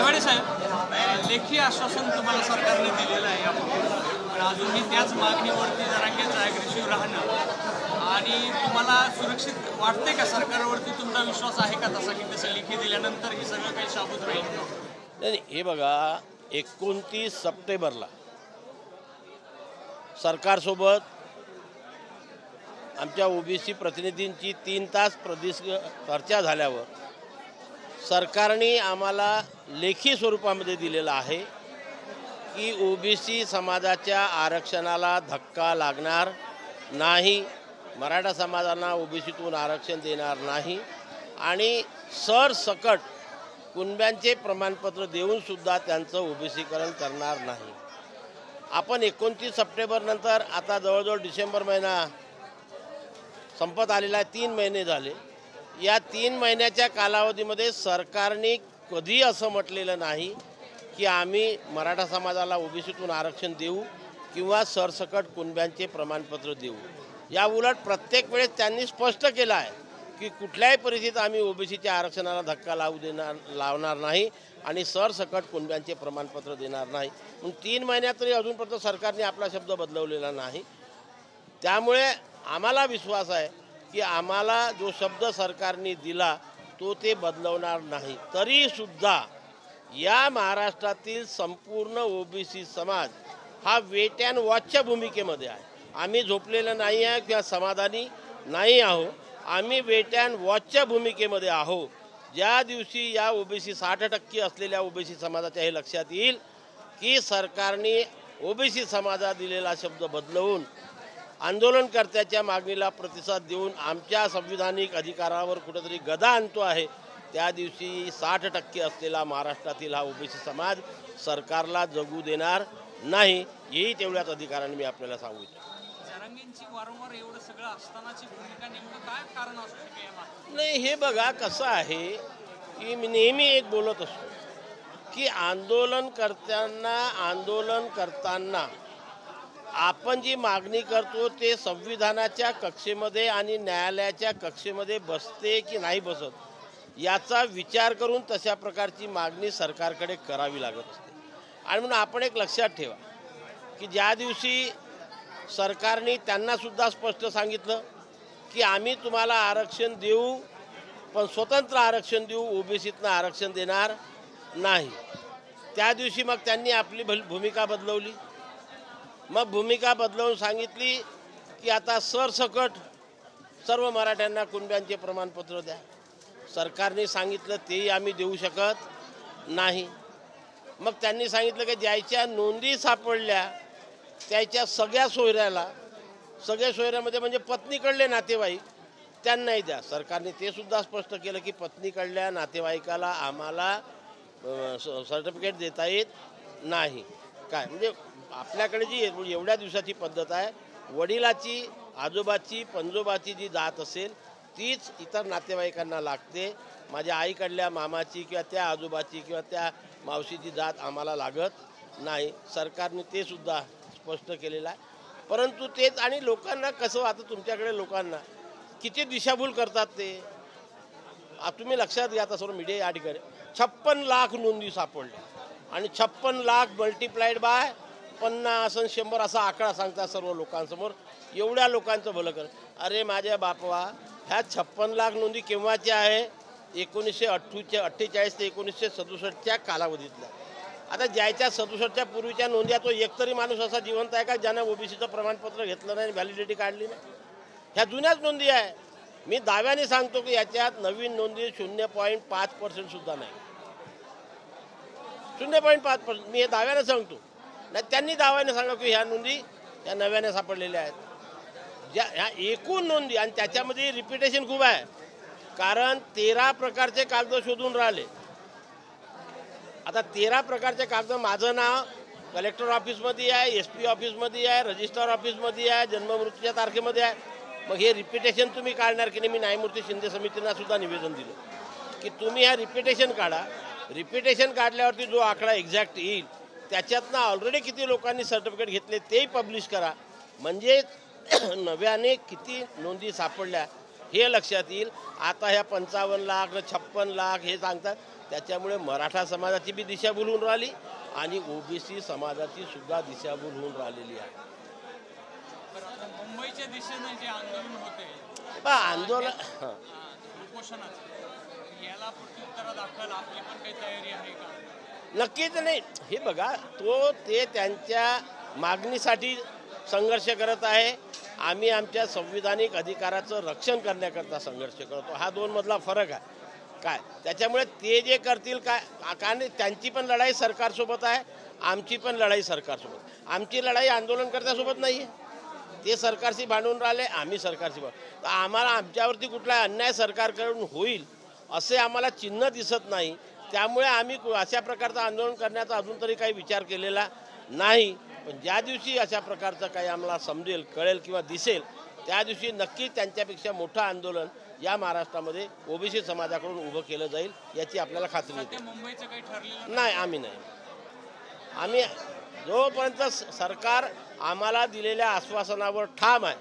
नेवाडे साहेब, लेखी आश्वासन तुम्हाला सरकारने दिलेलं आहे पण अजूनही त्याच मागणीवरती जरांगेचं ॲग्रेसिव्ह राहणं आणि तुम्हाला सुरक्षित वाटते का? सरकारवरती तुमचा विश्वास आहे का तसा की तसं लेखी दिल्यानंतर हे सगळं काही शाबूत राहील? नाही, हे बघा 29 सप्टेंबरला सरकारसोबत आमच्या ओबीसी प्रतिनिधींची 3 तास चर्चा झाल्यावर सरकारने आम्हाला लेखी स्वरूपामध्ये दिलेलं आहे की ओबीसी समाजाच्या आरक्षणाला धक्का लागणार नाही, मराठा समाजाला ओबीसीतून आरक्षण देणार नाही आणि सरसकट कुणब्यांचे प्रमाणपत्र देऊनसुद्धा त्यांचं ओबीसीकरण करणार नाही. आपण 29 सप्टेंबरनंतर आता जवळजवळ डिसेंबर महिना संपत आलेला आहे. 3 महिने झाले. या 3 महिन्याच्या कालावधीमध्ये सरकारने कधी असं म्हटलेलं नाही की आम्ही मराठा समाजाला ओबीसीतून आरक्षण देऊ किंवा सरसकट कुणब्यांचे प्रमाणपत्र देऊ. या उलट प्रत्येक वेळेस त्यांनी स्पष्ट केलं आहे की कुठल्याही परिस्थितीत आम्ही ओबीसीच्या आरक्षणाला धक्का लावणार नाही आणि सरसकट कुणब्यांचे प्रमाणपत्र देणार नाही. पण 3 महिन्यात तरी अजूनपर्यंत सरकारने आपला शब्द बदलवलेला नाही. त्यामुळे आम्हाला विश्वास आहे की आम्हाला जो शब्द सरकारने दिला तो ते बदलवणार नाही. तरीसुद्धा या महाराष्ट्रातील संपूर्ण ओबीसी समाज हा वेट अँड वॉचच्या भूमिकेमध्ये आहे. आम्ही झोपलेलं नाही आहे किंवा समाधानी नाही आहो. आम्ही वेट अँड वॉचच्या भूमिकेमध्ये आहो. ज्या दिवशी या ओबीसी 60% असलेल्या ओबीसी समाजाच्या हे लक्षात येईल की सरकारने ओबीसी समाजाला दिलेला शब्द बदलवून आंदोलनकर्त्याच्या मागणीला प्रतिसाद देऊन आमच्या संविधानिक अधिकारावर कुठेतरी गदा आणतो आहे, त्या दिवशी 60% असलेला महाराष्ट्रातील हा ओबीसी समाज सरकारला जगू देणार नाही. हेही तेवढ्याच अधिकाराने मी आपल्याला सांगू इच्छितो. जरांगेंची वारंवार एवढं सगळं असतानाची भूमिका नेमकं काय कारण असू शकेल? नाही, हे बघा कसं आहे की मी नेहमी एक बोलत असतो की आंदोलन करताना आपण जी मागणी करतो ते संविधानाच्या कक्षेमध्ये आणि न्यायालयाच्या कक्षेमध्ये बसते की नाही बसत याचा विचार करून तशा प्रकारची मागणी सरकारकडे करावी लागत असते. आणि म्हणून आपण एक लक्षात ठेवा की ज्या दिवशी सरकारने त्यांनासुद्धा स्पष्ट सांगितलं की आम्ही तुम्हाला आरक्षण देऊ पण स्वतंत्र आरक्षण देऊ, ओबीसीतनं आरक्षण देणार नाही, त्या दिवशी मग त्यांनी आपली भूमिका बदलवली. मग भूमिका बदलवून सांगितली की आता सरसकट सर्व मराठ्यांना कुणब्यांचे प्रमाणपत्र द्या. सरकारने सांगितलं तेही आम्ही देऊ शकत नाही. मग त्यांनी सांगितलं की ज्याच्या नोंदी सापडल्या त्याच्या सगळ्या सोयऱ्यामध्ये म्हणजे पत्नीकडले नातेवाईक त्यांनाही द्या. सरकारने ते सुद्धा स्पष्ट केलं की पत्नीकडल्या नातेवाईकाला आम्हाला सर्टिफिकेट देता येत नाही. काय म्हणजे आपल्याकडे जी एवढ्या दिवसाची पद्धत आहे, वडिलाची, आजोबाची, पंजोबाची जी जात असेल तीच इतर नातेवाईकांना लागते. माझ्या आईकडल्या मामाची किंवा त्या आजोबाची किंवा त्या मावशीची जात आम्हाला लागत नाही. सरकारने ते सुद्धा स्पष्ट केलेलं आहे. परंतु तेच आणि लोकांना कसं, आता तुमच्याकडे लोकांना किती दिशाभूल करतात ते तुम्ही लक्षात घ्या. आता सर्व मीडिया या ठिकाणी 56 लाख नोंदी सापडल्या आणि 56 लाख मल्टिप्लाइड बाय 50 आणि 100 असा आकडा सांगतात सर्व लोकांसमोर. एवढ्या लोकांचं भलं कर. अरे माझ्या बापवा, ह्या 56 लाख नोंदी केव्हाच्या आहे? 1948 ते 1967च्या कालावधीतल्या. आता ज्याच्या 67च्या पूर्वीच्या नोंद्या तो एकतरी माणूस असा जिवंत आहे का ज्यानं ओबीसीचं प्रमाणपत्र घेतलं नाही, व्हॅलिडिटी काढली नाही? ह्या जुन्याच नोंदी आहे. मी दाव्याने सांगतो की याच्यात नवीन नोंदी 0.5% सुद्धा नाही. 0.5%. मी हे दाव्याने सांगतो. नाही, त्यांनी दाव्याने सांगा की ह्या नोंदी ह्या नव्याने सापडलेल्या आहेत. ह्या एकूण नोंदी आणि त्याच्यामध्ये रिपिटेशन खूप आहे. कारण 13 प्रकारचे कागद शोधून राहिले. आता 13 प्रकारचे कागद, माझं नाव कलेक्टर ऑफिसमध्ये आहे, SP ऑफिसमध्ये आहे, रजिस्ट्रार ऑफिसमध्ये आहे, जन्ममृत्यूच्या तारखेमध्ये आहे. मग हे रिपिटेशन तुम्ही काढणार की नाही? मी न्यायमूर्ती शिंदे समितींना सुद्धा निवेदन दिलं की तुम्ही ह्या रिपिटेशन काढा. रिपिटेशन काढल्यावरती जो आकडा एक्झॅक्ट येईल त्याच्यातनं ऑलरेडी किती लोकांनी सर्टिफिकेट घेतले तेही पब्लिश करा. म्हणजे नव्याने किती नोंदी सापडल्या हे लक्षात येईल. आता ह्या 55 लाख 56 लाख हे सांगतात, त्याच्यामुळे मराठा समाजाची बी दिशाभूल होऊन राहिली आणि ओबीसी समाजाची सुद्धा दिशाभूल होऊन राहिलेली आहे. मुंबईच्या दिशेने जे आंदोलन होते आंदोलन उपोषणाचं याला प्रत्युत्तरादाखल आपली पण काही तयारी आहे का? नक्कीच नाही. हे बघा, ते त्यांच्या मागणीसाठी संघर्ष करत आहे. आम्ही आमच्या संविधानिक अधिकाराचं रक्षण करण्याकरता संघर्ष करतो. हा 2 मधला फरक आहे काय. त्याच्यामुळे ते जे करतील काय, कारण त्यांची पण लढाई सरकारसोबत आहे, आमची पण लढाई सरकारसोबत. आमची लढाई आंदोलनकर्त्यासोबत नाही आहे. ते सरकारशी भांडून राहिले, आम्ही सरकारशी तर आम्हाला आमच्यावरती कुठला अन्याय सरकारकडून होईल असे आम्हाला चिन्ह दिसत नाही. त्यामुळे आम्ही अशा प्रकारचं आंदोलन करण्याचा अजून तरी काही विचार केलेला नाही. पण ज्या दिवशी अशा प्रकारचं काही आम्हाला समजेल, कळेल किंवा दिसेल त्या दिवशी नक्की त्यांच्यापेक्षा मोठं आंदोलन या महाराष्ट्रामध्ये ओबीसी समाजाकडून उभं केलं जाईल याची आपल्याला खात्री आहे. मुंबईचं काही ठरलेलं नाही, आम्ही नाही. आम्ही जोपर्यंत सरकार आम्हाला दिलेल्या आश्वासनावर ठाम आहे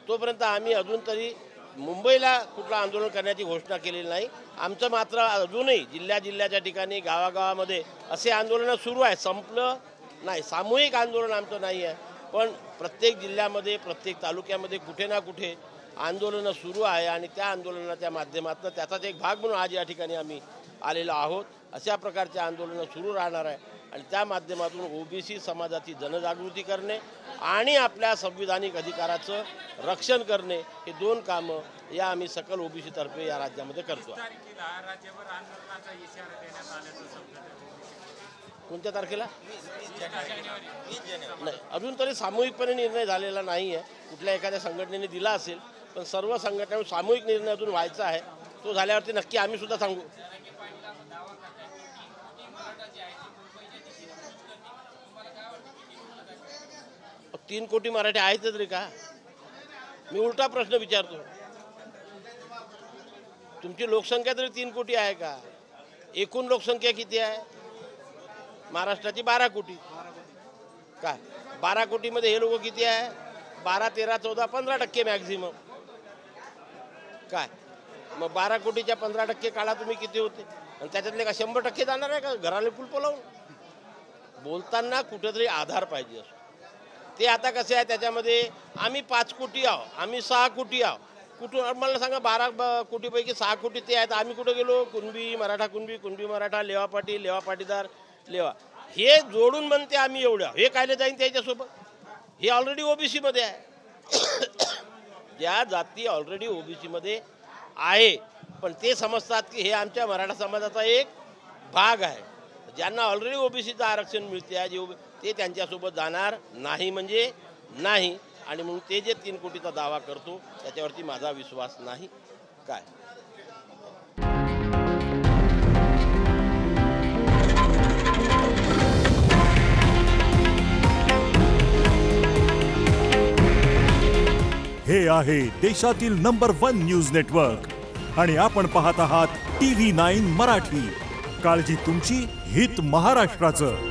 तोपर्यंत आम्ही अजून तरी मुंबईला कुठलं आंदोलन करण्याची घोषणा केलेली नाही. आमचं मात्र अजूनही जिल्ह्याच्या ठिकाणी गावागावामध्ये असे आंदोलनं सुरू आहे. संपलं नाही, सामूहिक आंदोलन आमचं नाही आहे, पण प्रत्येक जिल्ह्यामध्ये प्रत्येक तालुक्यामध्ये कुठे ना कुठे आंदोलनं सुरू आहे आणि त्या आंदोलनाच्या माध्यमातून त्याचाच एक भाग म्हणून आज या ठिकाणी आम्ही आलेलो आहोत. अशा प्रकारचे आंदोलनं सुरू राहणार आहे आणि त्या माध्यमातून ओबीसी समाजाची जनजागृती करणे आणि आपल्या संविधानिक अधिकाराचं रक्षण करणे हे 2 कामं या आम्ही सकल ओबीसी तर्फे या राज्यामध्ये करतो. कोणत्या तारखेला? नाही, अजून तरी सामूहिकपणे निर्णय झालेला नाही आहे. कुठल्या एखाद्या संघटनेने दिला असेल, पण सर्व संघटनांनी सामूहिक निर्णय अजून व्हायचा आहे. तो झाल्यावरती नक्की आम्ही सुद्धा सांगू. तीन कोटी मराठी आहेतच रे का? मी उलटा प्रश्न विचारतो. तुमची लोकसंख्या तरी 3 कोटी आहे का? एकूण लोकसंख्या किती आहे महाराष्ट्राची? 12 कोटी. काय 12 कोटीमध्ये हे लोक किती आहे? 12, 13, 14, 15% मॅक्झिमम. काय मग 12 कोटीच्या 15% काढा तुम्ही किती होते? आणि त्याच्यातले का 100% जाणार आहे का घराला कुलप लावून? बोलताना कुठेतरी आधार पाहिजे असतो. ते आता कसे आहे, त्याच्यामध्ये आम्ही 5 कोटी आहो, आम्ही 6 कोटी आहो. कुठून मला सांगा? 12 कोटीपैकी 6 कोटी ते आहेत. आम्ही कुठं गेलो? कुणबी मराठा, कुणबी मराठा, लेवा पाटील, लेवा पाटीदार, लेवा हे जोडून म्हणते आम्ही एवढं. हे कायले जाईन त्याच्यासोबत? हे ऑलरेडी ओबीसीमध्ये आहे. ज्या जाती ऑलरेडी ओबीसीमध्ये आहे, पण ते समजतात की हे आमच्या मराठा समाजाचा एक भाग आहे. ज्यांना ऑलरेडी ओबीसीचं आरक्षण मिळते आहे, ते त्यांच्यासोबत जाणार नाही म्हणजे नाही. आणि म्हणून ते जे 3 कोटीचा दावा करतो त्याच्यावरती माझा विश्वास नाही. काय हे आहे देशातील नंबर 1 न्यूज नेटवर्क आणि आपण पाहत आहात TV9 मराठी. काळजी तुमची, हित महाराष्ट्राचं.